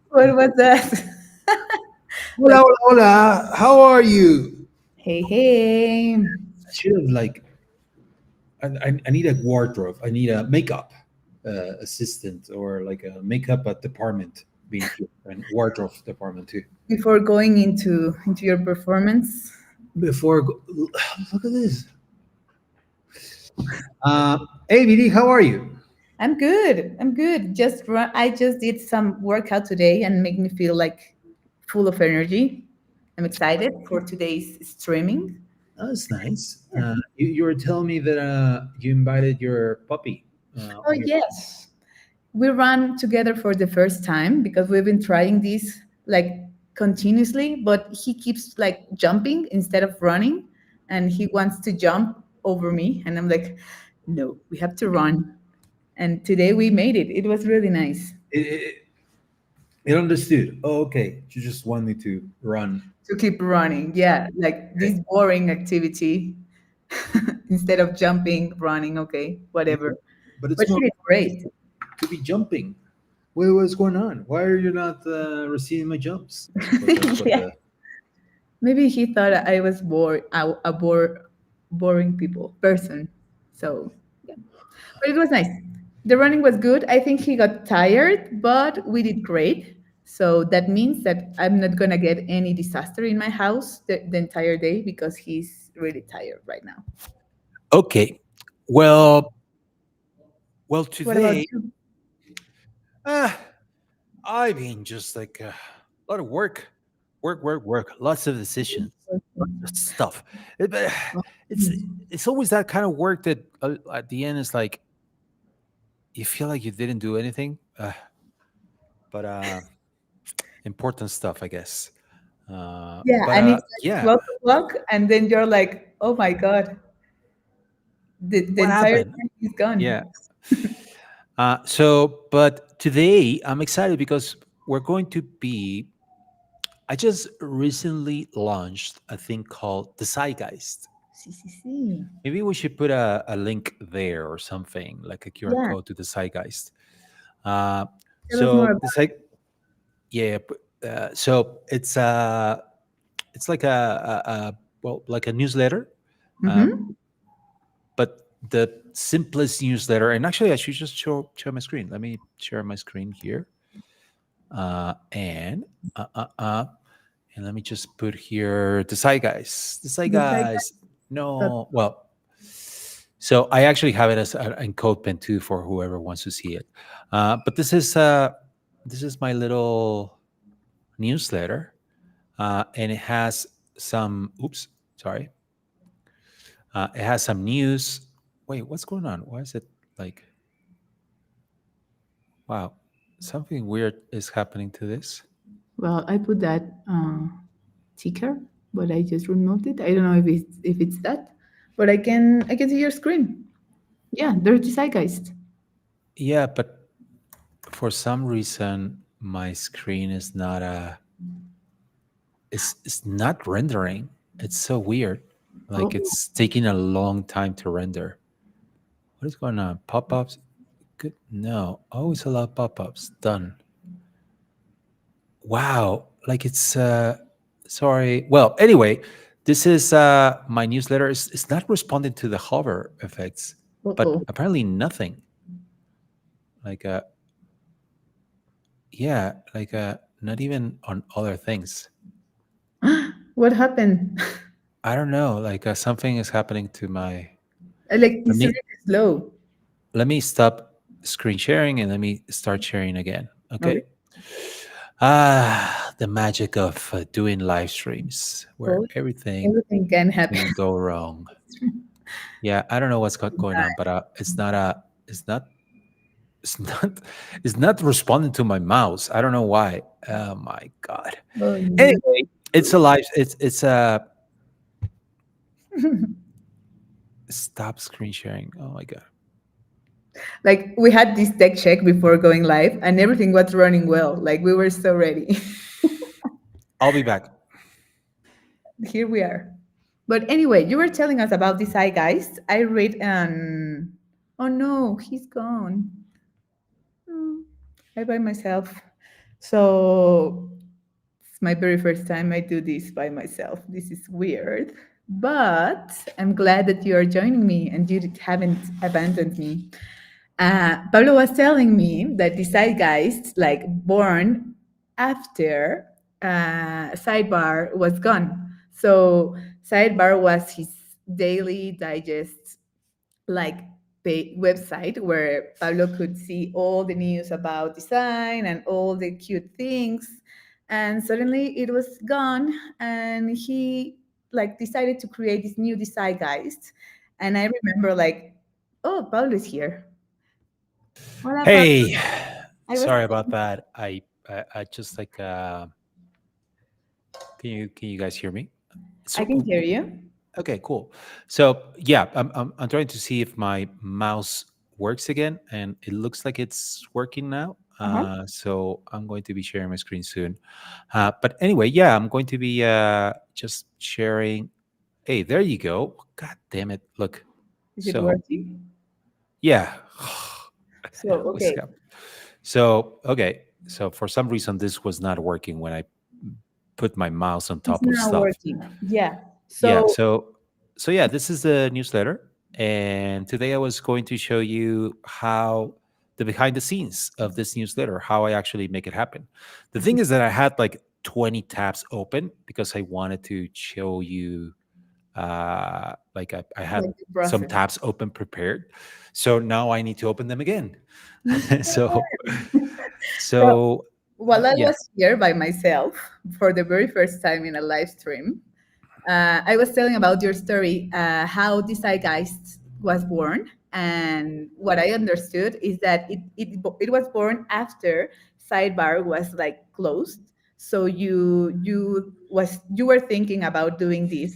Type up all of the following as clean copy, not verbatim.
What was that? Hola, Like, hola, hola. How are you? hey, hey. I should have like. I need a wardrobe. I need a makeup assistant or like a makeup department being here and wardrobe department too. Before going into your performance, Look at this. Hey, BD, how are you? I'm good. I'm good. I just did some workout today and make me feel like full of energy. I'm excited for today's streaming. That's nice. Yeah. You were telling me that you invited your puppy Oh on your yes. We ran together for the first time because we've been trying this like continuously, but he keeps like jumping instead of running, and he wants to jump over me, and I'm like, no, we have to run. And today we made it. It was really nice it, it, it understood. Oh, okay. You just want me to run. to keep running. Yeah, like Okay. this boring activity instead of jumping, running. Okay, whatever. But it's But more he did great. to be jumping. What's going on? Why are you not receiving my jumps? That's what Yeah, the. maybe he thought I was boring people person. So yeah, but it was nice. The running was good. I think he got tired, but we did great. So that means that I'm not gonna get any disaster in my house the entire day because he's really tired right now. Okay. Well, well, What about today, you? uh, I've been just like a lot of work, lots of decisions, lots of stuff. But it's it's always that kind of work that at the end is like you feel like you didn't do anything, but important stuff, I guess. Yeah, But and it's like yeah, 12 o'clock, and then you're like, oh my god, the what entire happened? time is gone. Yeah. But today I'm excited because we're going to be. I just recently launched a thing called the Zeitgeist. See, see, see. Maybe we should put a link there or something like a QR Yeah, code to the Zeitgeist. Uh, tell us more so the about Zeit, yeah. So it's like a well, like a newsletter, it. uh, Mm-hmm. but the simplest newsletter. And actually, I should just show my screen. Let me share my screen here. And uh, uh, uh, and let me just put here the Zeitgeist. The The side Zeitgeist. that No, well, so I actually have it as in code pen too for whoever wants to see it. But this is my little newsletter, and it has some. Oops, sorry. It has some news. Wait, what's going on? Why is it like? Wow, something weird is happening to this. well, I put that ticker, but I just removed it. I don't know if it's that, but I can see your screen. Yeah, there's the zeitgeist. Yeah, but for some reason my screen is not it's not rendering. It's so weird. Like Oh, it's taking a long time to render. What is going on? Pop-ups? Good. No. Always allow pop-ups. Done. Wow. Like it's sorry. Well, anyway, this is my newsletter. It's not responding to the hover effects, but oh. apparently nothing. Like yeah, like not even on other things. What happened? I don't know. Like something is happening to my. Like Let it's me really slow. stop screen sharing and let me start sharing again. Okay. Okay. The magic of doing live streams where Oh, everything everything can happen. can go wrong. Yeah, I don't know what's going on, but it's not, it's not, it's not responding to my mouse. I don't know why. Oh my god. Oh no. Anyway, it's a live. It's a stop screen sharing. Oh my god. Like we had this tech check before going live, and everything was running well. Like we were so ready. I'll be back. Here we are. But anyway, you were telling us about this zeitgeist. I read an. Oh no, he's gone. Hmm, I by myself. So it's my very first time I do this by myself. This is weird, but I'm glad that you are joining me and you haven't abandoned me. Pablo was telling me that the Zeitgeist, like born after Sidebar was gone. So Sidebar was his daily digest like website where Pablo could see all the news about design and all the cute things. And suddenly it was gone, and he like decided to create this new design guide. And I remember like, oh, Pablo is here. Hola, Pablo. Hey, I was. sorry about that. I just like can you guys hear me? I So can hear you. okay, cool. So yeah, I'm trying to see if my mouse works again, and it looks like it's working now. Uh huh. So I'm going to be sharing my screen soon. But anyway, yeah, I'm going to be just sharing. Hey, there you go. God damn it! Look. Is it So working? yeah, So what's okay, up? So okay, so for some reason this was not working when I put my mouse on it's top of now stuff. working. Yeah. Yeah, So so yeah, this is the newsletter, and today I was going to show you how the behind the scenes of this newsletter, how I actually make it happen. The thing is that I had like 20 tabs open because I wanted to show you like I had like the some process. tabs open prepared. So now I need to open them again. so So so while I yeah. was here by myself for the very first time in a live stream, I was telling about your story, how this zeitgeist was born. And what I understood is that it was born after Sidebar was like closed. So you were thinking about doing this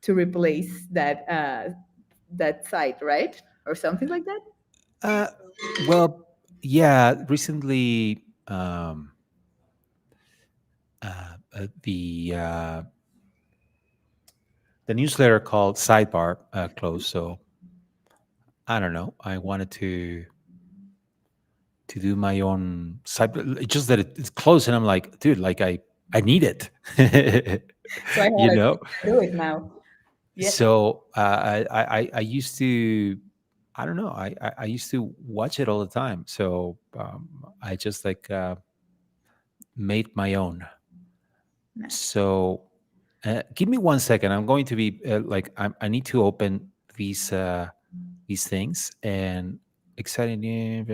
to replace that site, right? Or something like that? Uh, well, yeah. Recently, the newsletter called Sidebar closed. So I don't know. I wanted to do my own side. It's just that it's closed, and I'm like, dude, like I need it. So I had you to know. do it now. Yes. So I used to. I don't know. I used to watch it all the time. So I just like made my own. Nice. So, give me 1 second. I'm going to be like I need to open these things and exciting.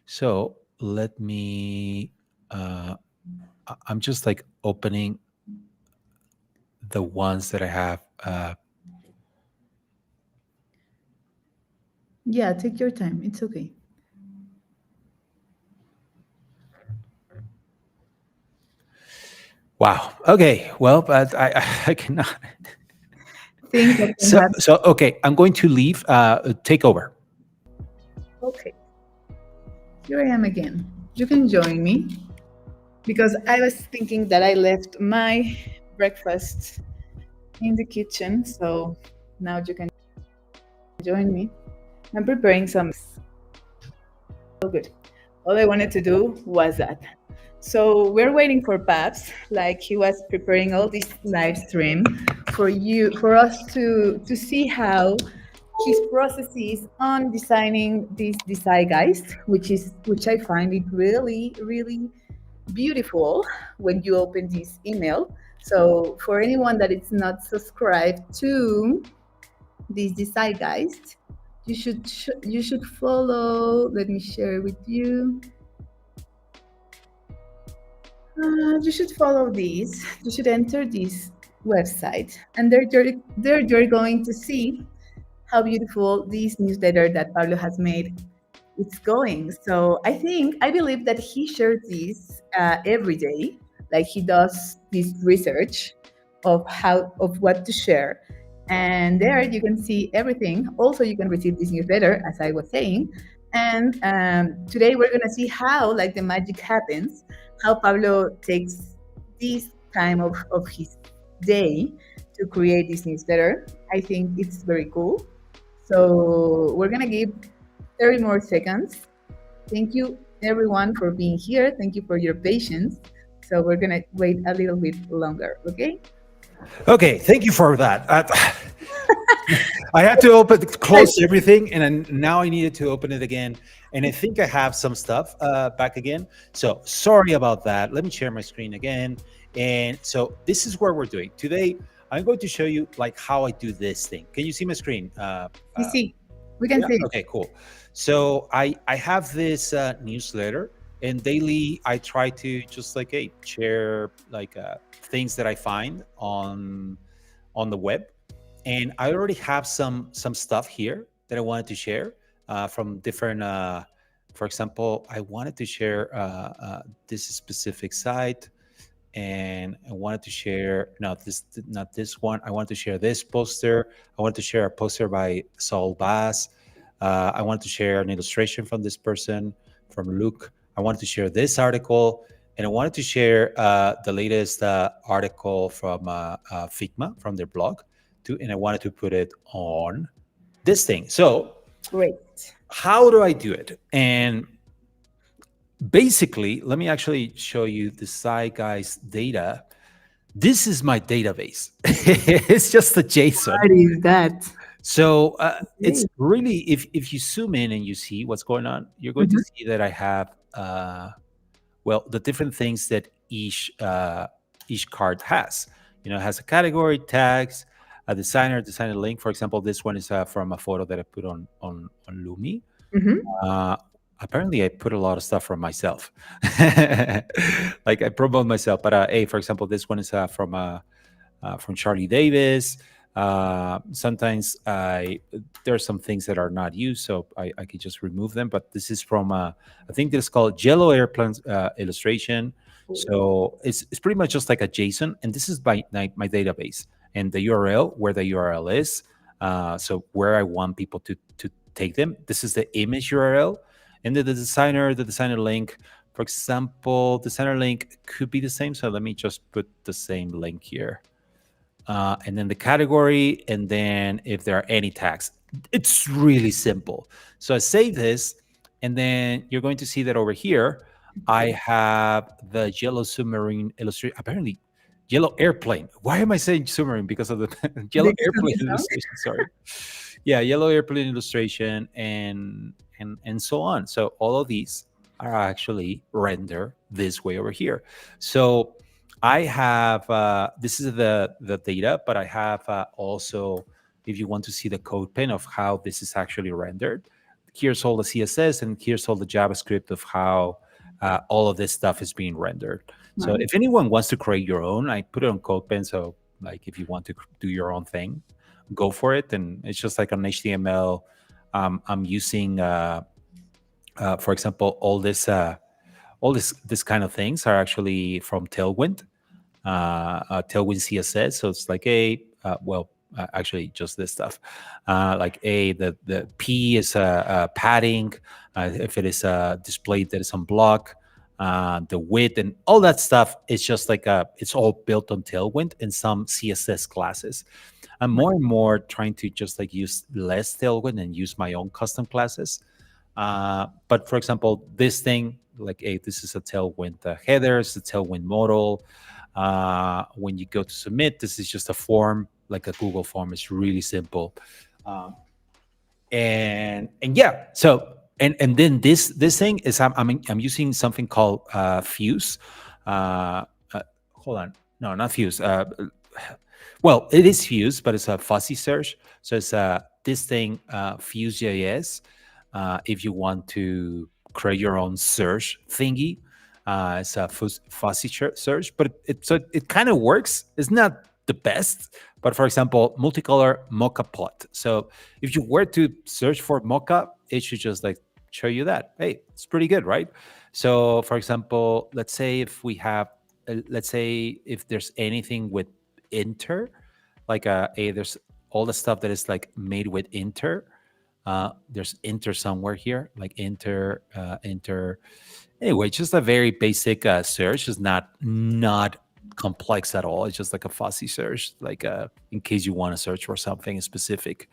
So let me. I'm just like opening the ones that I have. Yeah, take your time. It's okay. Wow. Okay. Well, but I cannot. Things that can happen. So okay. I'm going to leave. Take over. Okay, here I am again. You can join me because I was thinking that I left my breakfast in the kitchen. So now you can join me. I'm preparing some. So good. All I wanted to do was that. So we're waiting for Pabs, like he was preparing all this live stream for us to see how his process is on designing this design guide, which I find it really, really beautiful when you open this email. So for anyone that is not subscribed to this design guide, you should follow. Let me share with you. You should follow these. You should enter this website, and there you're going to see how beautiful this newsletter that Pablo has made it's going. So I believe that he shares this every day, like he does this research of what to share. And there you can see everything. Also, you can receive this newsletter, as I was saying. And today we're gonna see how like the magic happens, how Pablo takes this time of his day to create this newsletter. I think it's very cool. So we're gonna give 30 more seconds. Thank you everyone for being here. Thank you for your patience. So we're gonna wait a little bit longer, okay? Okay, thank you for that. I had to Like, close everything, and then now I needed to open it again. And I think I have some stuff back again. So sorry about that. Let me share my screen again. And so this is what we're doing today. I'm going to show you like how I do this thing. Can you see my screen? you see, we can Yeah. see it. Okay. Cool. So I have this newsletter, and daily I try to just like share like things that I find on the web, and I already have some stuff here that I wanted to share from different. For example, I wanted to share this specific site, and I wanted to share not this one. I wanted to share this poster. I wanted to share a poster by Saul Bass. I wanted to share an illustration from this person, from Luke. I wanted to share this article, and I wanted to share the latest article from Figma from their blog too, and I wanted to put it on this thing. So Great. how do I do it? And basically, let me actually show you the Zeitgeist data. This is my database. It's just a JSON. What is that? So it's Okay. really, if you zoom in and you see what's going on, you're going to Mhm. see that I have well, the different things that each card has. You know, it has a category, tags, a designer link. For example, this one is from a photo that I put on Lumi. Mhm. Uh, Apparently, I put a lot of stuff from myself. Like I promote myself, but hey, for example, this one is from Charlie Davis. Sometimes there are some things that are not used, so I could just remove them. But this is from I think this is called Yellow Airplane illustration. So it's pretty much just like a JSON, and this is my database and the URL where the URL is. So where I want people to take them. This is the image URL, and then the designer link. For example, designer link could be the same. So let me just put the same link here, and then the category, and then if there are any tags. It's really simple. So I save this, and then you're going to see that over here, I Okay. have the yellow submarine illustration. Apparently, yellow airplane. Why am I saying submarine? Because of the yellow Because of airplane the song? illustration. Sorry. Yeah, yellow airplane illustration, and so on. So all of these are actually rendered this way over here. So I have this is the data, but I have also, if you want to see the code pen of how this is actually rendered, here's all the CSS and here's all the JavaScript of how all of this stuff is being rendered. So Nice. if anyone wants to create your own, I put it on code pen. So like if you want to do your own thing, go for it. And it's just like on HTML. I'm using, for example, all this kind of things are actually from Tailwind, Tailwind CSS. So it's like actually just this stuff. Like the P is padding. If it is displayed that is on block, the width and all that stuff. It's just like it's all built on Tailwind and some CSS classes. I'm more and more trying to just like use less Tailwind and use my own custom classes. But for example, this thing, like, hey, this is a Tailwind header, it's a Tailwind modal. When you go to submit, this is just a form, like a Google form. It's really simple. Um, and yeah, so and then this thing is I'm using something called Fuse. Uh, Hold on, no, not Fuse. Well, it is Fuse, but it's a fuzzy search. So it's this thing, Fuse.js. If you want to create your own search thingy, it's a fuzzy search, but it kind of works. It's not the best, but for example, multicolor mocha pot. So if you were to search for mocha, it should just like show you that. Hey, it's pretty good, right? So for example, let's say if there's anything with inter, like there's all the stuff that is like made with inter. There's inter somewhere here, like inter. Anyway, just a very basic search. It's not complex at all. It's just like a fuzzy search, like in case you want to search for something specific.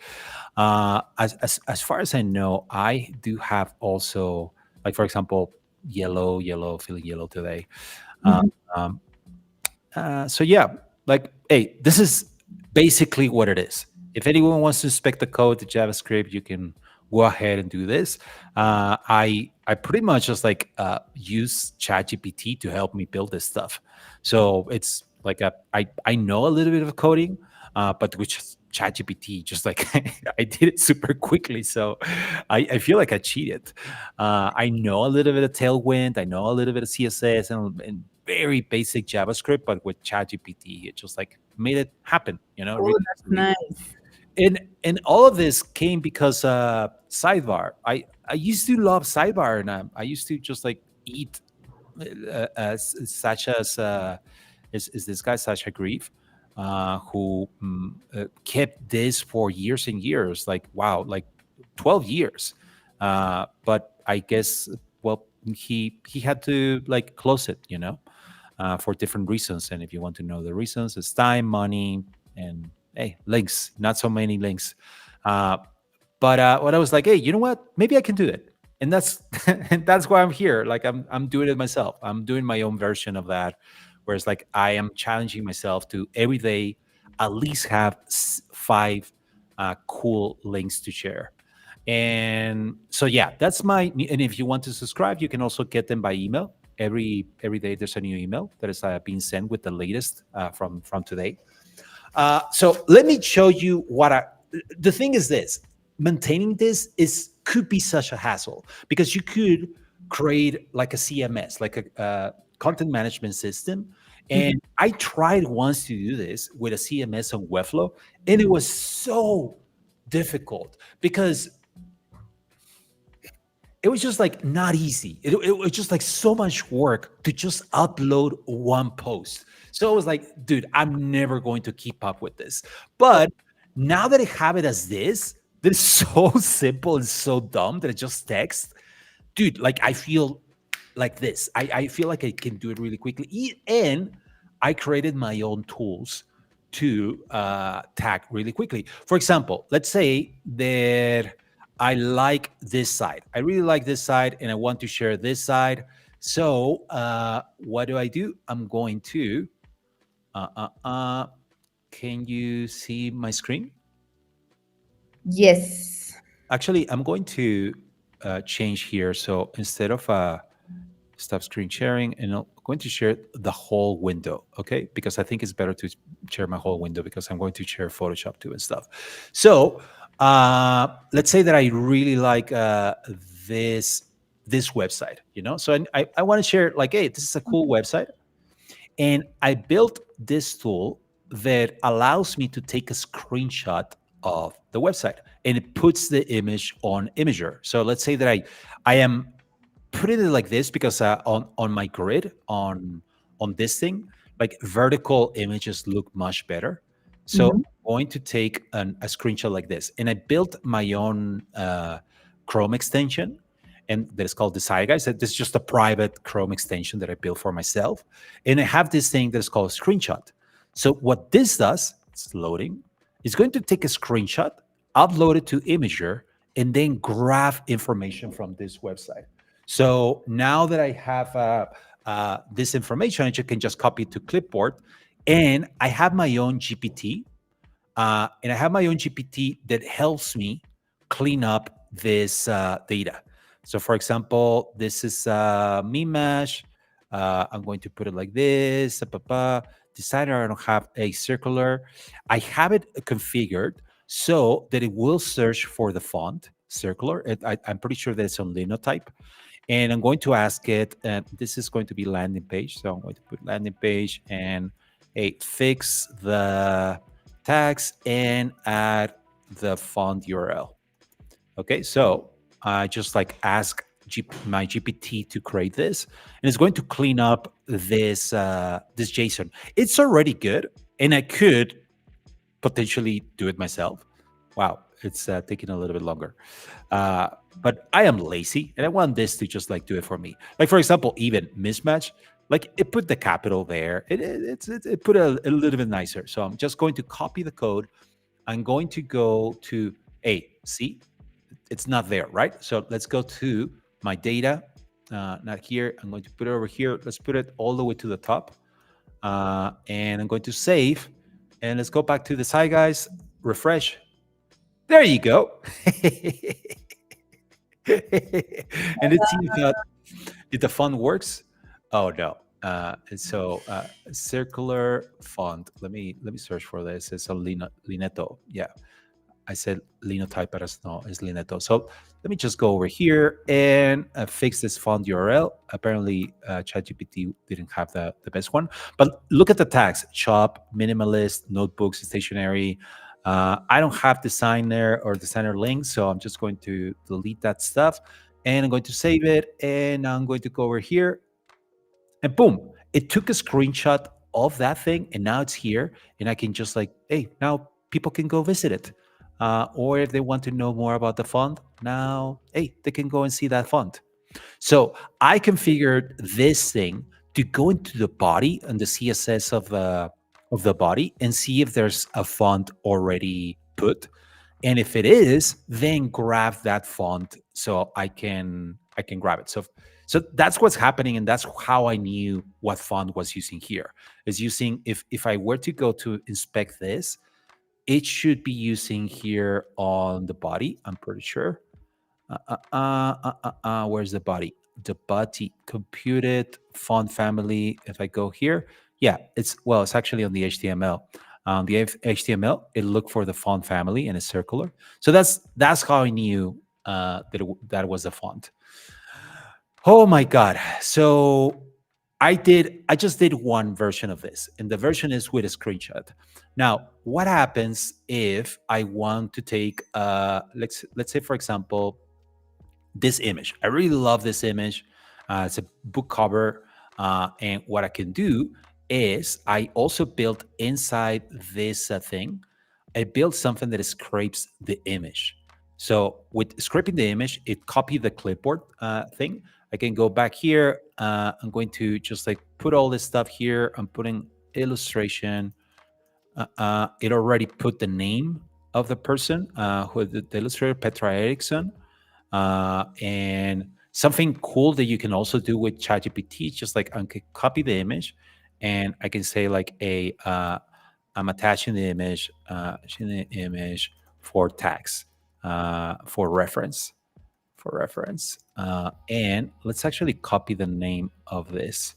As far as I know, I do have also, like for example, yellow, feeling yellow today. Uh, Mhm. um, so yeah, like, hey, this is basically what it is. If anyone wants to inspect the code, the JavaScript, you can go ahead and do this. I pretty much just like use ChatGPT to help me build this stuff. So it's like I know a little bit of coding, but with ChatGPT, just like I did it super quickly. So I feel like I cheated. I know a little bit of Tailwind. I know a little bit of CSS and very basic JavaScript, but with ChatGPT, it just like made it happen. Oh, Really that's easily. nice. And all of this came because Sidebar. I used to love Sidebar, and I used to just like eat such as is this guy Sasha Grief, who kept this for years and years, like wow, like 12 years. But I guess well he had to like close it, for different reasons. And if you want to know the reasons, it's time, money, and hey, links. Not so many links. Uh, but what I was like, hey, you know what? Maybe I can do it, and that's and that's why I'm here. Like I'm doing it myself. I'm doing my own version of that, whereas like I am challenging myself to every day at least have five cool links to share. And so yeah, that's my. And if you want to subscribe, you can also get them by email. Every day there's a new email that is being sent with the latest from today. So let me show you what I. The thing is this: maintaining this is could be such a hassle because you could create like a CMS, like a content management system. Mhm. And I tried once to do this with a CMS on Webflow, and it was so difficult because it was just like not easy. It was just like so much work to just upload one post. So I was like, dude, I'm never going to keep up with this. But now that I have it as this, that is so simple and so dumb that it's just text, dude, like I feel like this. I feel like I can do it really quickly. And I created my own tools to tag really quickly. For example, let's say that I like this side. I really like this side and I want to share this side. So what do? I'm going to, uh, uh, uh, can you see my screen? Yes. Actually, I'm going to change here. So instead of stop screen sharing, and I'm going to share the whole window, okay? Because I think it's better to share my whole window because I'm going to share Photoshop too and stuff. So let's say that I really like this this website, So I want to share like, hey, this is a cool website. And I built this tool that allows me to take a screenshot of the website and it puts the image on Imager. So let's say that I am putting it like this because on my grid on this thing, like vertical images look much better. So Mhm. I'm going to take a screenshot like this, and I built my own Chrome extension, and that is called DesiGeist. This is just a private Chrome extension that I built for myself, and I have this thing that is called screenshot. So what this does, it's loading. It's going to take a screenshot, upload it to Imager, and then grab information from this website. So now that I have this information, I can just copy it to clipboard, and I have my own GPT, and I have my own GPT that helps me clean up this data. So, for example, this is meme mesh. I'm going to put it like this. Designer, I don't have a circular. I have it configured so that it will search for the font circular. I'm pretty sure that it's on linotype. And I'm going to ask it, this is going to be landing page. So I'm going to put landing page and hey, fix the tags and add the font URL. Okay, so I just like ask my GPT to create this, and it's going to clean up this JSON. It's already good, and I could potentially do it myself. Wow, it's taking a little bit longer. Uh, but I am lazy and I want this to just like do it for me. Like, for example, even mismatch, like it put the capital there. It put a little bit nicer. So I'm just going to copy the code. I'm going to go to, see, it's not there, right? So let's go to my data. not here. I'm going to put it over here. Let's put it all the way to the top. And I'm going to save. And let's go back to the side, guys. Refresh. There you go. And let's see if the font works. Oh no. And so circular font. Let me search for this. It's a Lineto. Yeah, I said linotype, but it's no, it's Lineto. So let me just go over here and fix this font URL. Apparently, ChatGPT didn't have the best one. But look at the tags: shop, minimalist, notebooks, stationery. I don't have designer or designer links, so I'm just going to delete that stuff. And I'm going to save it. And I'm going to go over here and boom, it took a screenshot of that thing and now it's here and I can just like, hey, now people can go visit it. Or if they want to know more about the font, now, hey, they can go and see that font. So I configured this thing to go into the body and the CSS of the body and see if there's a font already put. And if it is, then grab that font so I can grab it. So that's what's happening, and that's how I knew what font was using here. Is using if I were to go to inspect this, it should be using here on the body. I'm pretty sure. Where's the body? The body computed font family. If I go here, yeah, it's actually on the HTML. The HTML, it looked for the font family and it's circular. So that's how I knew that was the font. Oh my god! So I just did one version of this, and the version is with a screenshot. Now, what happens if I want to take let's say for example this image. I really love this image. It's a book cover. And what I can do is I also built inside this thing, I built something that scrapes the image. So with scraping the image, it copied the clipboard thing. I can go back here. I'm going to just like put all this stuff here. I'm putting illustration. It already put the name of the person, who the illustrator, Petra Eriksson. And something cool that you can also do with ChatGPT is just like I can copy the image, and I can say like I'm attaching the image for tags, for reference. And let's actually copy the name of this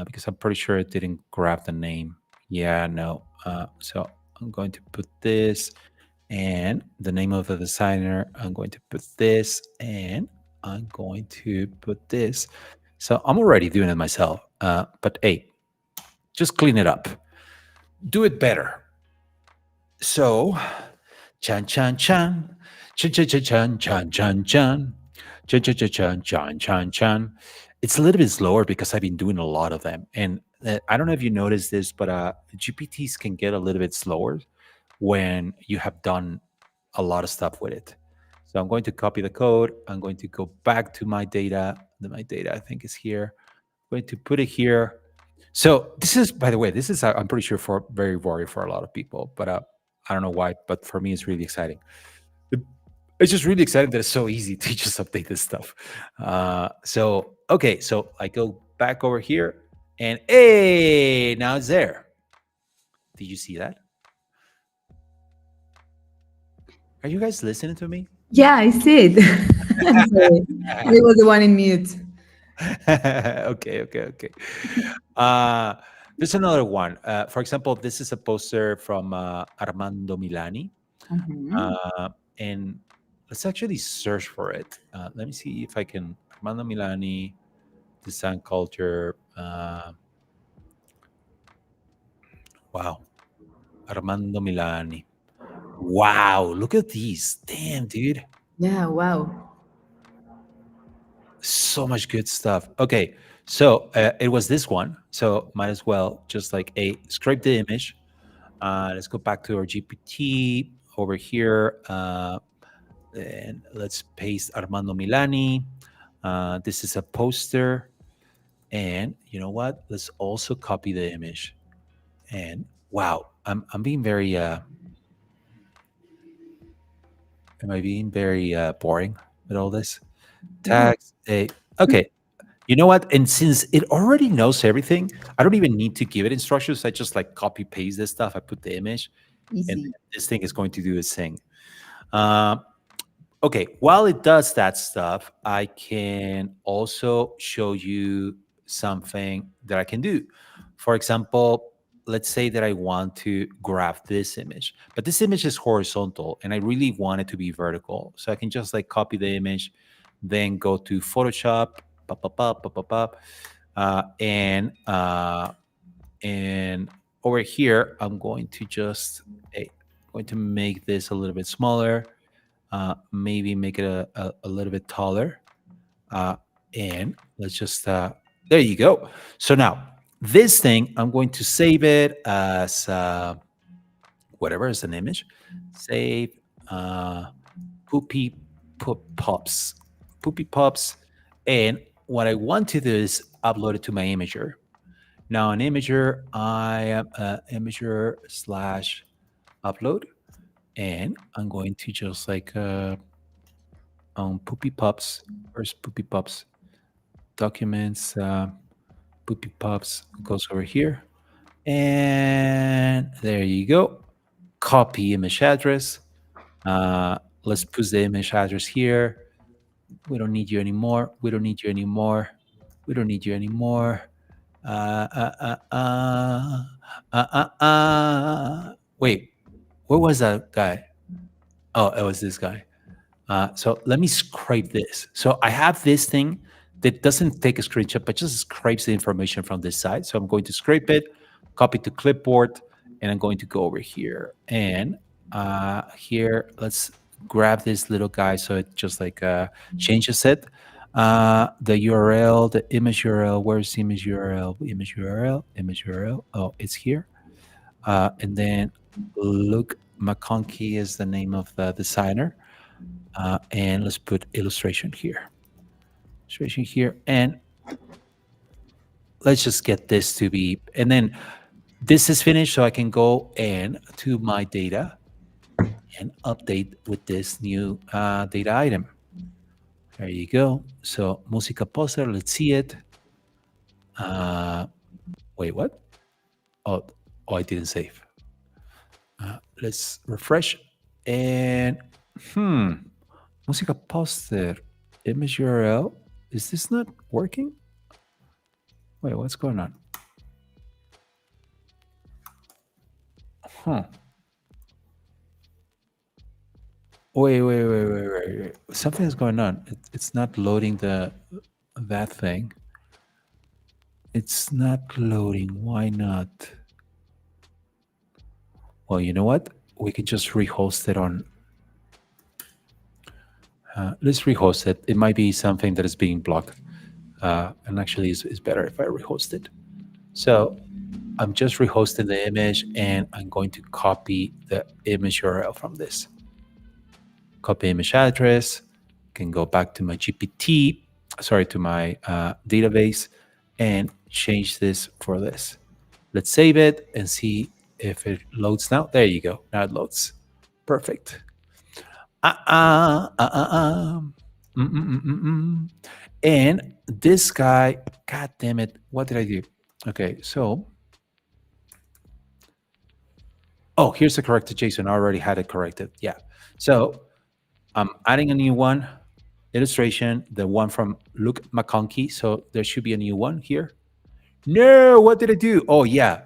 because I'm pretty sure it didn't grab the name. Yeah, no. So I'm going to put this and the name of the designer. I'm going to put this and I'm going to put this. So I'm already doing it myself. But hey, just clean it up. Do it better. So, chan chan chan, chan chan chan chan chan chan chan, chan chan chan chan chan chan chan. It's a little bit slower because I've been doing a lot of them, and I don't know if you noticed this, but GPTs can get a little bit slower when you have done a lot of stuff with it. So I'm going to copy the code. I'm going to go back to my data. My data, I think, is here. I'm going to put it here. So this is, by the way, this is I'm pretty sure for very worried for a lot of people, but I don't know why, but for me it's really exciting. It- It's just really exciting that it's so easy to just update this stuff. So okay, so I go back over here, and hey, now it's there. Did you see that? Are you guys listening to me? Yeah, I see it. I'm sorry. I was the one in mute. Okay, okay, okay. Uh, there's another one. For example, this is a poster from Armando Milani. Mhm. Uh, and let's actually search for it. Let me see if I can. Armando Milani, design culture. Wow. Armando Milani. Wow. Look at these. Damn, dude. Yeah, wow. So much good stuff. Okay. So it was this one. So might as well just like scrape the image. Let's go back to our GPT over here. And let's paste Armando Milani. This is a poster. And you know what? Let's also copy the image. And wow, I'm being very am I being very boring with all this? No. Tags. Okay. You know what? And since it already knows everything, I don't even need to give it instructions. I just like copy paste this stuff. I put the image, and Easy. this thing is going to do its thing. Uh, okay, while it does that stuff, I can also show you something that I can do. For example, let's say that I want to graph this image, but this image is horizontal and I really want it to be vertical. So I can just like copy the image, then go to Photoshop, pop, pop, pop, pop, pop, pop, and over here, I'm going to just going to make this a little bit smaller, maybe make it a little bit taller. Uh, and let's just, there you go. So now this thing, I'm going to save it as whatever is an image. Save uh, poopy pops, poopy pops. And what I want to do is upload it to my imager. Now, an imager, I am imager slash upload, and I'm going to just like Poopy Pups. Where's Poopy Pups? Documents, Poopy Pups goes over here. And there you go. Copy image address. Let's put the image address here. We don't need you anymore. We don't need you anymore. We don't need you anymore. Wait, where was that guy? Oh, it was this guy. So let me scrape this. So I have this thing that doesn't take a screenshot, but just scrapes the information from this side. So I'm going to scrape it, copy to clipboard, and I'm going to go over here. And here, let's grab this little guy so it just like changes it. The URL, the image URL, where's the image URL? Image URL, image URL. Oh, it's here. And then Luke McConkey is the name of the designer. And let's put illustration here. Illustration here. And let's just get this to be, and then this is finished. So I can go and to my data and update with this new data item. There you go. So Musica Poster, let's see it. Wait, what? Oh, I didn't save. Let's refresh. And Musica Poster, image URL. Is this not working? Wait, what's going on? Huh. Wait. Something is going on. It's not loading that thing. It's not loading. Why not? Well, you know what? We can just rehost it on. Let's rehost it. It might be something that is being blocked. And actually, it's better if I rehost it. So I'm just rehosting the image, and I'm going to copy the image URL from this. Copy image address, can go back to my GPT, sorry, to my database, and change this for this. Let's save it and see if it loads now. There you go. Now it loads. Perfect. And this guy, god damn it, what did I do? Okay, so here's the corrected JSON. I already had it corrected. Yeah. So I'm adding a new one, illustration, the one from Luke McConkey. So there should be a new one here. No, what did I do? Oh yeah,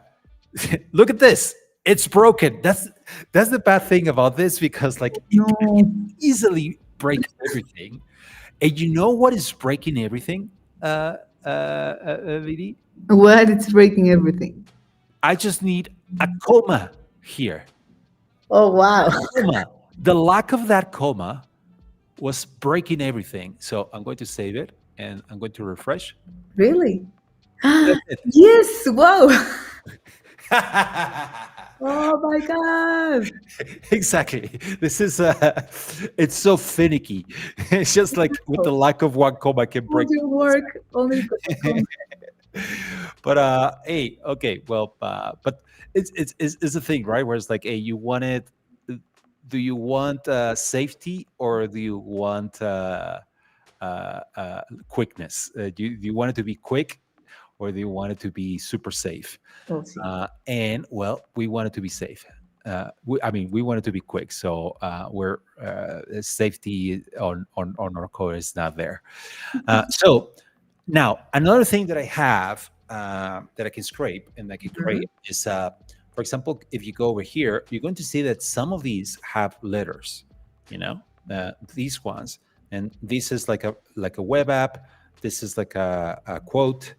look at this. It's broken. That's the bad thing about this, because like it No. easily breaks everything. And you know what is breaking everything, VD? What? It's breaking everything. I just need a comma here. Oh, wow. Comma. The lack of that comma was breaking everything. So I'm going to save it and I'm going to refresh. Really? That's it. Yes. Wow. Oh my God. Exactly. This is it's so finicky. It's just like with the lack of one comma I can break. Would you work only? But hey, okay, well, but it's a thing, right? Where it's like, hey, you want it, do you want safety, or do you want quickness. Do you want it to be quick, or do you want it to be super safe? We'll see. And well, we want it to be safe. I mean, we want it to be quick. So we're safety on our code is not there. So now another thing that I have that I can scrape and I can Mhm. create is, for example, if you go over here, you're going to see that some of these have letters. You know, these ones, and this is like a web app. This is like a quote.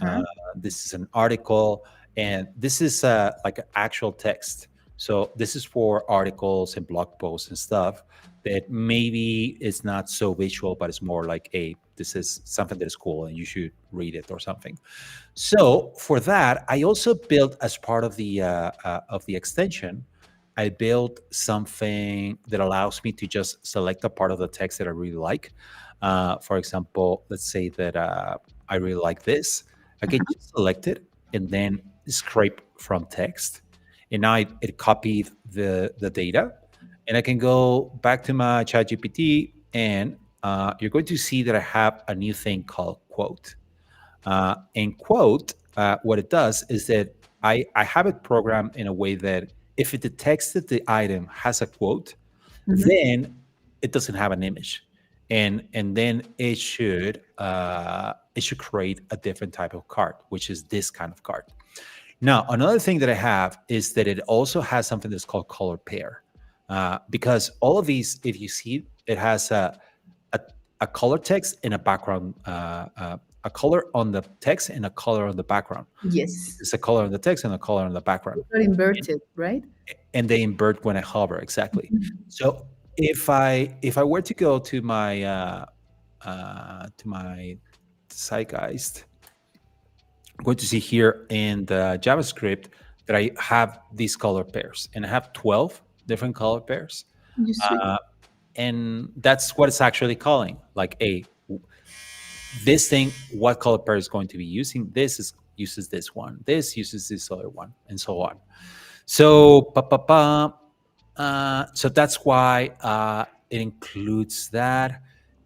Uh, Uh-huh. this is an article, and this is like actual text. So this is for articles and blog posts and stuff that maybe is not so visual, but it's more like, a this is something that is cool and you should read it or something. So for that, I also built, as part of the extension, I built something that allows me to just select a part of the text that I really like. For example, let's say that I really like this. I can Uh-huh. just select it and then scrape from text, and now it copied the data, and I can go back to my ChatGPT, and you're going to see that I have a new thing called quote. And quote, what it does is that I have it programmed in a way that if it detects that the item has a quote, Mhm. then it doesn't have an image, and then it should create a different type of card, which is this kind of card. Now, another thing that I have is that it also has something that's called color pair, because all of these, if you see, it has a, a color text and a background, a color on the text and a color on the background. Yes. It's a color on the text and a color on the background, It's not inverted, right? and they invert when I hover. Exactly. Mhm. So if I were to go to my Zeitgeist, I'm going to see here in the JavaScript that I have these color pairs, and I have 12 different color pairs. You sweet. Uh, and that's what it's actually calling, like, a this thing, what color pair is going to be using. This is uses this one, this uses this other one, and so on. So so that's why it includes that.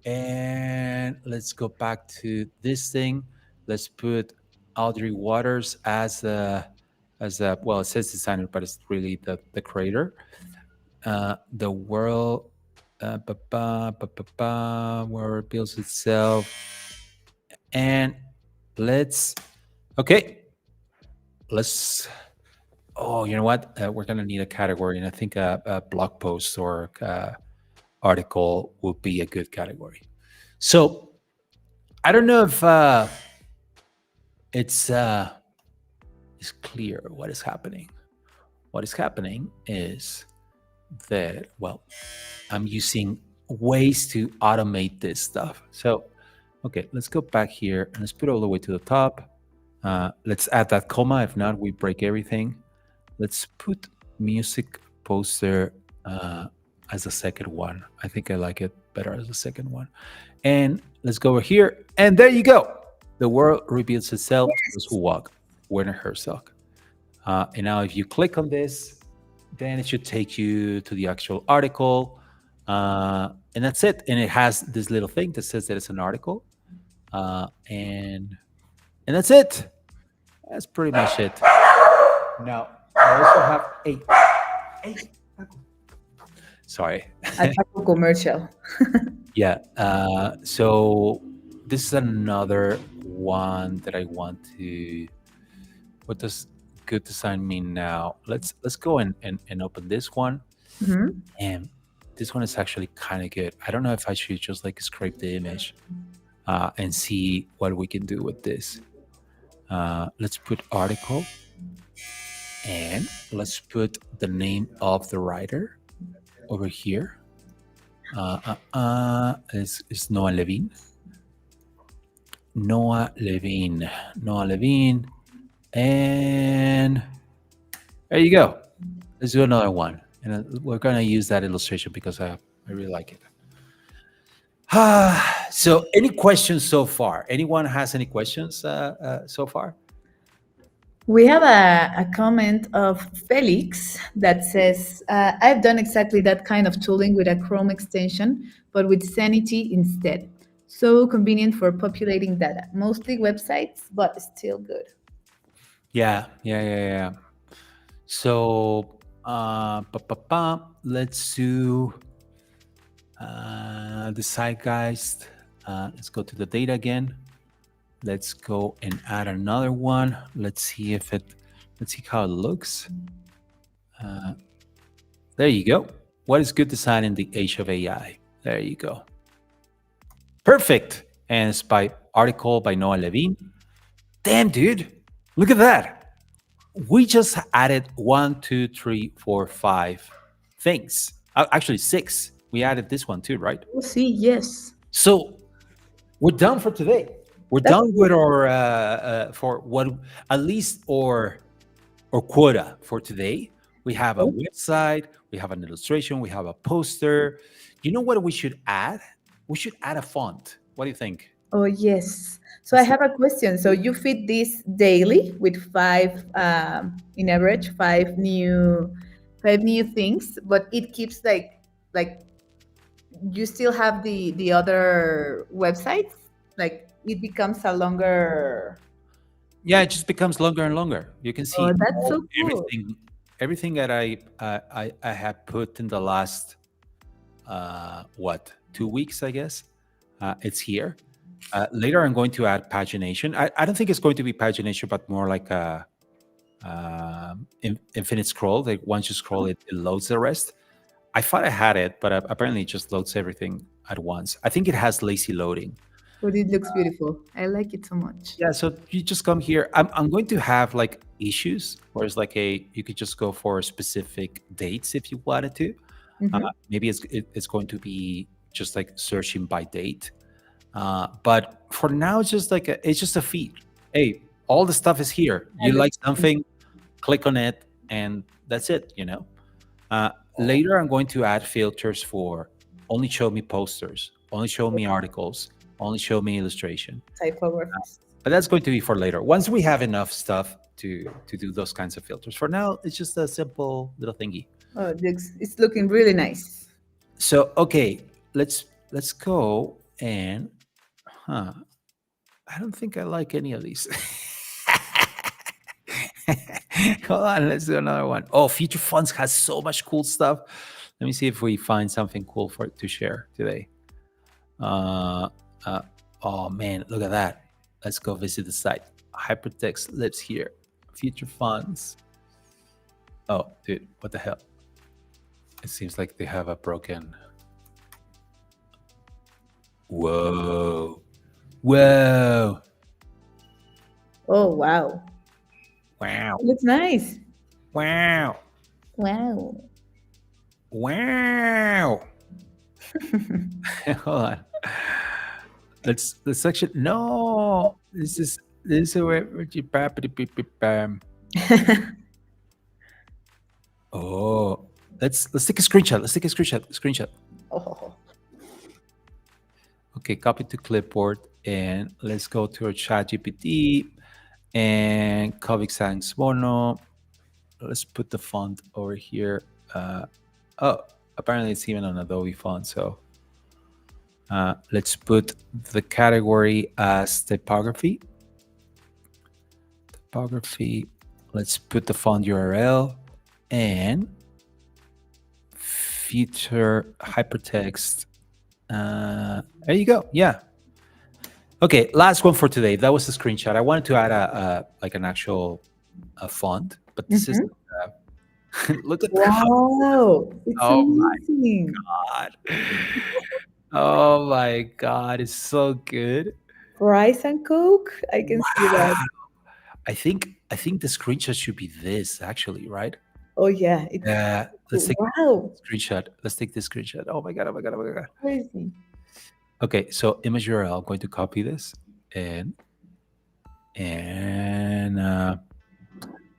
And let's go back to this thing. Let's put Audrey Waters as a, well, it says designer, but it's really the creator. The world, where it builds itself. And let's, okay, let's, oh, you know what? We're going to need a category. And I think a blog post or article would be a good category. So I don't know if it's it's clear what is happening. What is happening is that, well, I'm using ways to automate this stuff. So, okay, let's go back here and let's put it all the way to the top. Let's add that comma. If not, we break everything. Let's put music poster as the second one. I think I like it better as the second one. And let's go over here. And there you go. The world reveals itself to those who walk. Werner Herzog. And now, if you click on this, then it should take you to the actual article. And that's it. And it has this little thing that says that it's an article. And that's it. That's pretty much it. Now, I also have sorry. A taco commercial. Yeah. So this is another one that I want to. What does good design mean now? Let's go and open this one. Mhm. And this one is actually kind of good. I don't know if I should just like scrape the image and see what we can do with this. Let's put article, and let's put the name of the writer over here. It's Noah Levine. Noah Levine. Noah Levine. And there you go. Let's do another one. And we're going to use that illustration because I really like it. So, any questions so far? Anyone has any questions so far? We have a comment of Felix that says, I've done exactly that kind of tooling with a Chrome extension, but with Sanity instead. So convenient for populating data. Mostly websites, but still good. Yeah, yeah, yeah, yeah. So, let's do the zeitgeist. Let's go to the data again. Let's go and add another one. Let's see if it. Let's see how it looks. Uh, there you go. What is good design in the age of AI? There you go. Perfect. And it's by article by Noah Levine. Damn, dude. Look at that. We just added one, two, three, four, five things. Actually, six. We added this one too, right? We'll see. Yes. So we're done for today. We're That's done with our for what at least our quota for today. We have a okay. website, we have an illustration, we have a poster. You know what we should add? We should add a font. What do you think? Oh, yes. So I Let's have a question. So you feed this daily with five, in average, five new things, but it keeps like you still have the other websites. Like it becomes a longer. Yeah, it just becomes longer and longer. You can Oh, see that's so cool. everything that I have put in the last what 2 weeks, I guess. It's here. Later, I'm going to add pagination. I don't think it's going to be pagination, but more like a infinite scroll. Like once you scroll it, it loads the rest. I thought I had it, but apparently it just loads everything at once. I think it has lazy loading. But it looks beautiful. I like it so much. Yeah, so you just come here. I'm going to have like issues, where it's like you could just go for specific dates if you wanted to. Hmm. Maybe it's going to be just like searching by date. But for now, it's just like it's just a feed. Hey, all the stuff is here. I You look. like something, click on it, and that's it. Uh, Later, I'm going to add filters for only show me posters, only show me articles, only show me illustration. Typographies. But that's going to be for later. Once we have enough stuff to do those kinds of filters. For now, it's just a simple little thingy. Oh, it's looking really nice. So okay, let's go and huh. I don't think I like any of these. Hold on, let's do another one. Oh, Future Funds has so much cool stuff. Let me see if we find something cool for to share today. Uh, uh, oh man, look at that. Let's go visit the site. Hypertext lives here. Future Funds. Oh, dude, what the hell? It seems like they have a broken. Whoa. Whoa. Oh, wow. Wow. It looks nice. Wow. Wow. Wow. Hold on. Let's actually no. This is where you bam. Oh, let's take a screenshot. Let's take a screenshot. Oh, Okay, copy to clipboard and let's go to our chat GPT and Comic Sans Mono. Let's put the font over here. Oh, apparently it's even on Adobe font. So let's put the category as typography. Typography. Let's put the font URL and feature hypertext. There you go. Yeah. Okay, last one for today. That was a screenshot. I wanted to add a like an actual font, but this is mhm. look at how. Wow. It's Oh my amazing. god. Oh my god, it's so good. Rice and Coke. I can see Wow. that. I think the screenshot should be this actually, right? Oh, yeah. It's Yeah. Let's take wow. a screenshot. Let's take this screenshot. Oh my god. Oh my god. Oh my god. Crazy. Okay, so image URL. I'm going to copy this and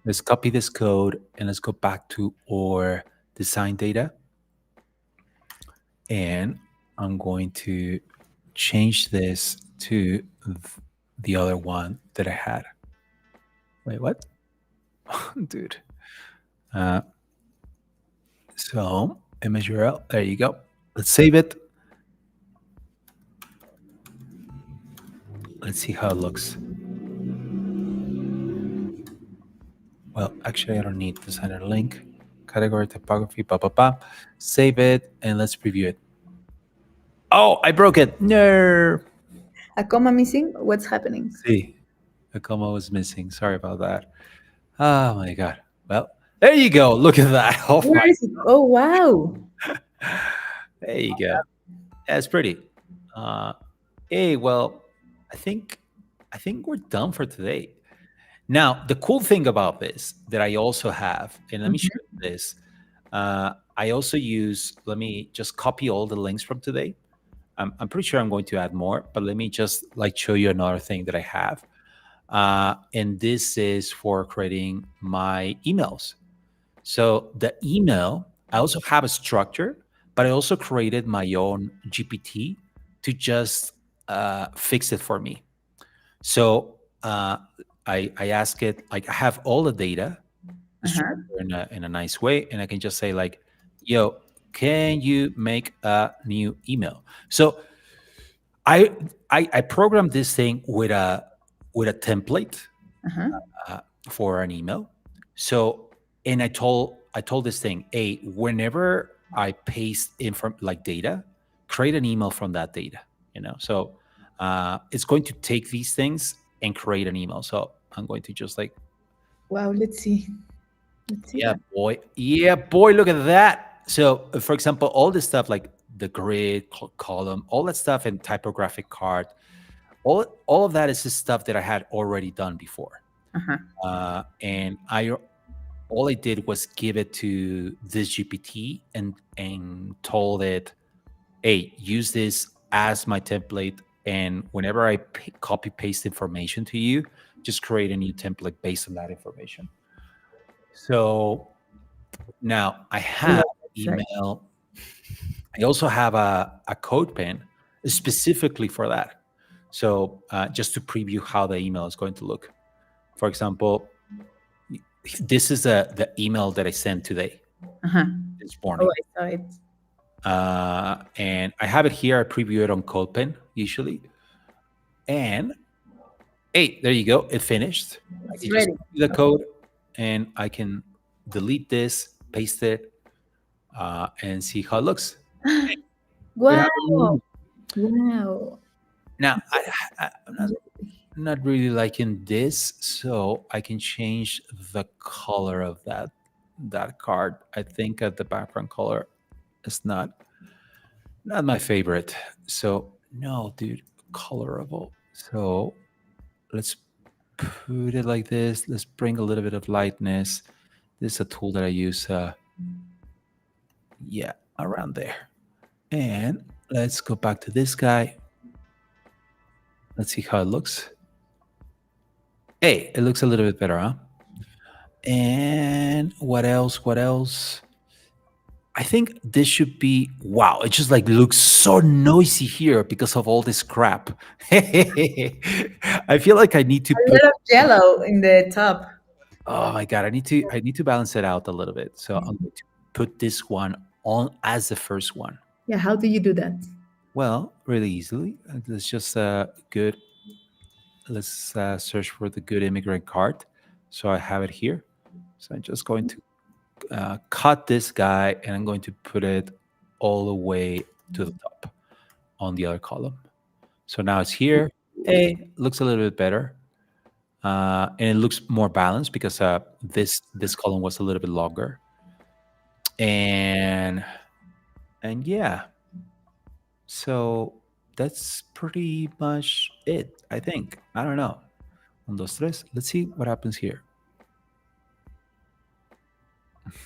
let's copy this code and let's go back to our design data. And I'm going to change this to the other one that I had. Wait, what? Dude. So image URL. There you go. Let's save it. Let's see how it looks. Well, actually, I don't need designer link. Category typography, blah, blah, blah. Save it and let's preview it. Oh, I broke it. No. A comma missing? What's happening? See, a comma was missing. Sorry about that. Oh my God. Well, there you go. Look at that. Oh Where my. is it? Oh, wow. There you go. That's pretty. Uh, hey, well, I think I think we're done for today. Now, the cool thing about this that I also have, and let me Mhm. share this. I also use. Let me just copy all the links from today. I'm pretty sure I'm going to add more, but let me just like show you another thing that I have. And this is for creating my emails. So the email, I also have a structure, but I also created my own GPT to just fix it for me. So I ask it, like I have all the data Uh-huh. structured in a nice way, and I can just say like, "Yo, can you make a new email?" So I I programmed this thing with a template Uh-huh. uh, for an email. So, and I told this thing, hey, whenever I paste inform like data, create an email from that data. So it's going to take these things and create an email. So I'm going to just like, Wow, let's see. Let's see that. yeah, boy, look at that. So, for example, all this stuff like the grid column, all that stuff, and typographic card, all of that is just stuff that I had already done before. Uh-huh. And all I did was give it to this GPT and told it, "Hey, use this as my template, and whenever I copy paste information to you, just create a new template based on that information." So now I I love have that site. email. I also have a code pen specifically for that. So just to preview how the email is going to look. For example, this is the email that I sent today, Uh-huh. this Oh, morning. I saw it. And I have it here. I preview it on CodePen usually. And hey, there you go. It finished. I It's can just ready. copy the code and I can delete this, paste it, and see how it looks. Hey, we Wow. have a new email. Wow. Now, I'm not really liking this, so I can change the color of that card. I think the background color is not my favorite. So no, dude, colorable. So let's put it like this. Let's bring a little bit of lightness. This is a tool that I use. Yeah, around there. And let's go back to this guy. Let's see how it looks. Hey, it looks a little bit better, huh? And what else? What else? I think this should be wow. It just like looks so noisy here because of all this crap. I feel like I need to A put. lot of yellow in the top. Oh my god, I need to balance it out a little bit. So I'm going to put this one on as the first one. Yeah, how do you do that? Well, really easily. Let's just good. Let's search for the good immigrant card. So I have it here. So I'm just going to cut this guy and I'm going to put it all the way to the top on the other column. So now it's here. Hey, looks a little bit better. And it looks more balanced because this column was a little bit longer. And yeah, so that's pretty much it, I think. I don't know. Un, dos, tres. Let's see what happens here.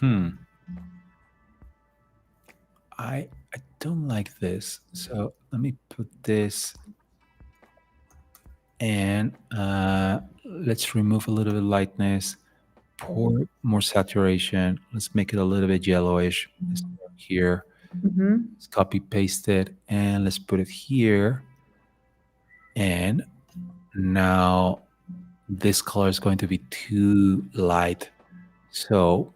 Hmm. I don't like this. So let me put this and let's remove a little bit of lightness, pour more saturation. Let's make it a little bit yellowish. Let's start here. Mm-hmm. Let's copy paste it and let's put it here. And now this color is going to be too light. So,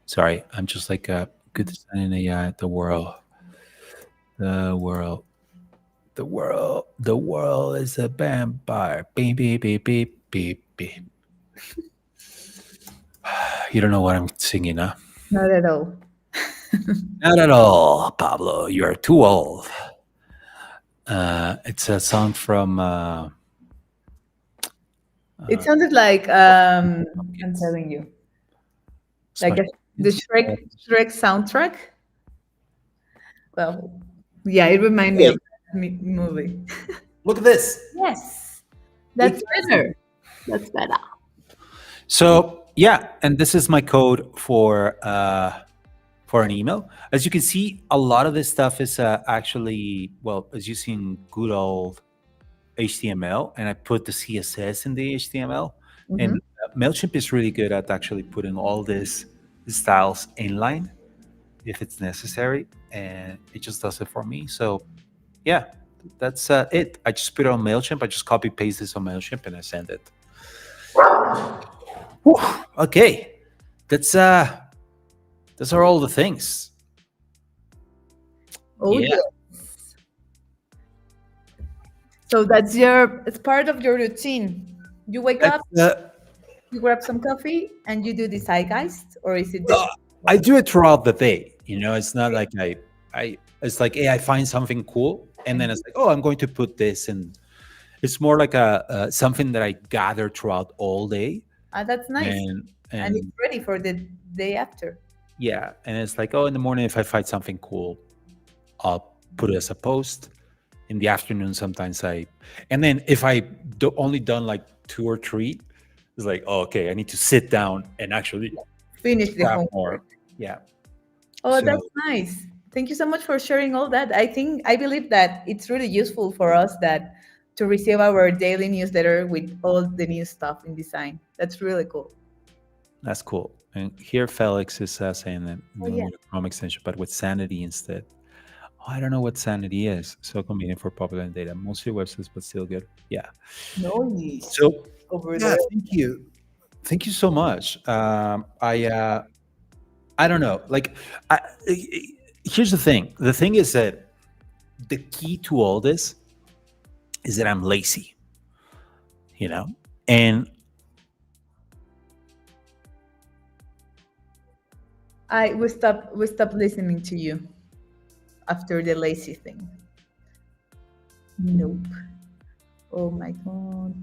sorry, I'm just like a good design in the world. The world. The world is a vampire. Beep beep beep beep beep beep. You don't know what I'm singing, huh? Not at all. Not at all, Pablo. You are too old. It's a song from It uh, sounded like I'm Pumpkins. telling you, like Smashing the Pumpkins. Shrek soundtrack. Well, yeah, it reminded me of Hey, that movie. look at this. Yes, Eight that's thousand. better. That's better. So yeah, and this is my code for an email. As you can see, a lot of this stuff is actually, well, is using good old HTML, and I put the CSS in the HTML. Hmm. And Mailchimp is really good at actually putting all these styles inline if it's necessary, and it just does it for me. So yeah, that's it. I just put it on Mailchimp. I just copy paste this on Mailchimp and I send it. Whew, okay, that's those are all the things. Oh Yeah, yeah. So that's it's part of your routine. You wake that's up, you grab some coffee, and you do the zeitgeist, or is it well, different? I do it throughout the day. It's not like it's like, hey, I find something cool, and then it's like, oh, I'm going to put this, and it's more like a something that I gather throughout all day, Ah, that's nice, and and it's and ready for the day after. yeah, and it's like, oh, in the morning if I find something cool, I'll put it as a post. In the afternoon, sometimes and then if I only done like two or three, it's like, oh, okay, I need to sit down and actually Finish the craft homework. more. Yeah. Oh, So that's nice. Thank you so much for sharing all that. I believe that it's really useful for us that to receive our daily newsletter with all the new stuff in design. That's really cool. that's cool. And here Felix is saying that Oh going yeah. with a Chrome extension, but with Sanity instead. Oh, I don't know what Sanity is. So convenient for popular data. Mostly websites, but still good. Yeah. Noise So over yeah, there. thank you. Thank you so much. I don't know. Like, here's the thing. The thing is that the key to all this is that I'm lazy, you know, and I we stopped listening to you after the lazy thing. Nope. Oh my god.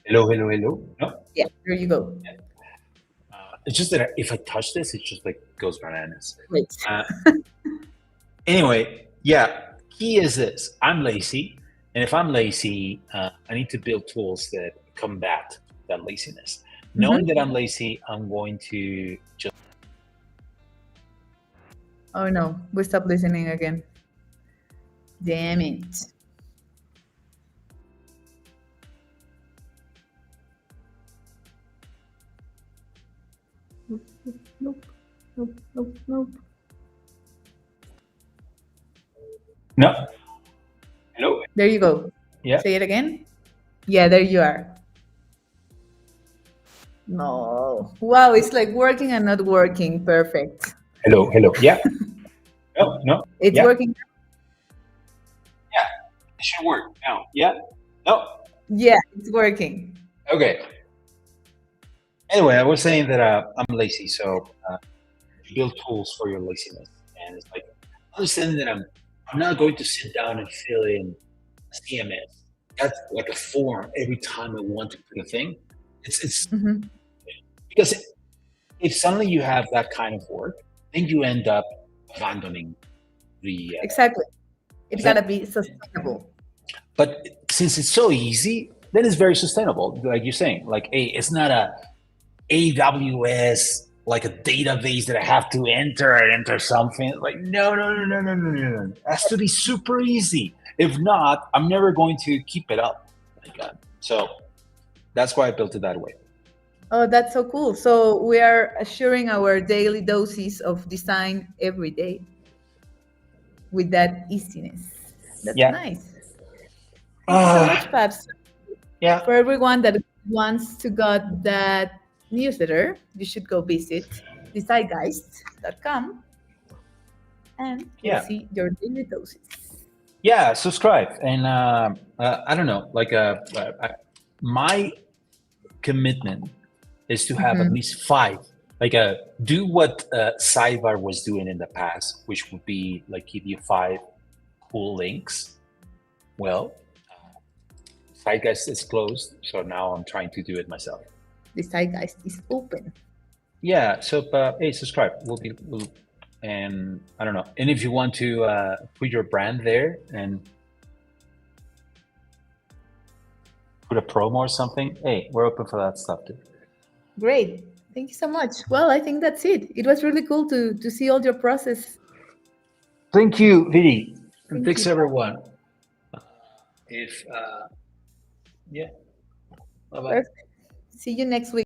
hello, hello, hello. No, Yeah, there you go. it's just that if I touch this, it just like goes bananas. Wait. Uh, anyway, yeah. Key is this: I'm lazy, and if I'm lazy, I need to build tools that combat that laziness. Knowing Hmm. that I'm lazy, I'm going to just Oh no, we stopped listening again. Damn it. Nope, nope, nope, nope, nope. no. Hello. There you go. Yeah. Say it again. Yeah, there you are. No. Wow, it's like working and not working. Perfect. Hello. Hello. Yeah. No. No. It's Yeah. working. Yeah. It should work now. Yeah. No. Yeah, it's working. Okay. Anyway, I was saying that I'm lazy, so build tools for your laziness, and it's like understanding that I'm not going to sit down and fill in a CMS. That's like a form every time I want to put a thing. It's Hmm. because if suddenly you have that kind of work, then you end up abandoning the Exactly. It thing. gotta be sustainable. But since it's so easy, then it's very sustainable. Like you're saying, like, hey, it's not a AWS like a database that I have to enter something. Like, no, no, no, no, no, no, no, no. It has to be super easy. If not, I'm never going to keep it up. Like that. So that's why I built it that way. Oh, that's so cool. So we are assuring our daily doses of design every day with that easiness. That's Yeah. nice. Thank you so much, Pabs. Yeah. For everyone that wants to got that newsletter, you should go visit DesiGeist.com and we'll Yeah, see your daily doses. yeah. Subscribe, and I don't know, like my commitment is to have at Mhm. least five. Like do what Sidebar was doing in the past, which would be like give you five cool links. Well, Zeitgeist is closed, so now I'm trying to do it myself. The Zeitgeist is open. Yeah, so hey, subscribe. We'll, and I don't know. And if you want to put your brand there and put a promo or something, hey, we're open for that stuff too. Great. Thank you so much. Well, I think that's it. It was really cool to see all your process. Thank you, Vidi, and Thank thanks you. everyone. If yeah, bye bye. Perfect. See you next week.